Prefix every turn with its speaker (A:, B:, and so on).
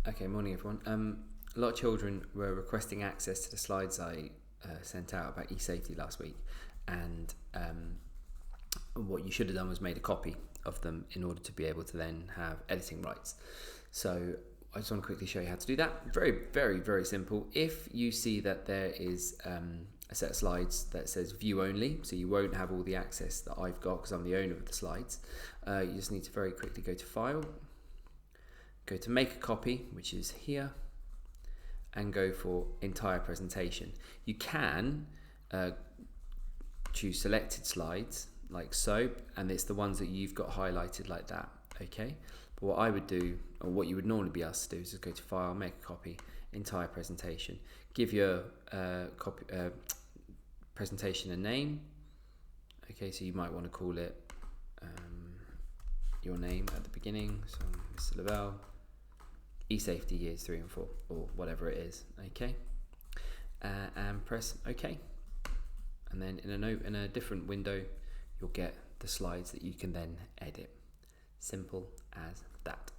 A: Okay, morning everyone. A lot of children were requesting access to the slides I sent out about e-safety last week, and what you should have done was made a copy of them in order to be able to then have editing rights. So I just want to quickly show you how to do that. Very, very, very simple. If you see that there is a set of slides that says view only, so you won't have all the access that I've got because I'm the owner of the slides, you just need to very quickly go to File, go to Make a Copy, which is here, and go for Entire Presentation. You can choose selected slides like so, and it's the ones that you've got highlighted like that, okay? But what I would do, or what you would normally be asked to do, is just go to File, Make a Copy, Entire Presentation. Give your presentation a name. Okay, so you might want to call it your name at the beginning, so Mr. Lavelle, e-safety years 3 and 4, or whatever it is, okay? And press OK. And then in a different window, you'll get the slides that you can then edit. Simple as that.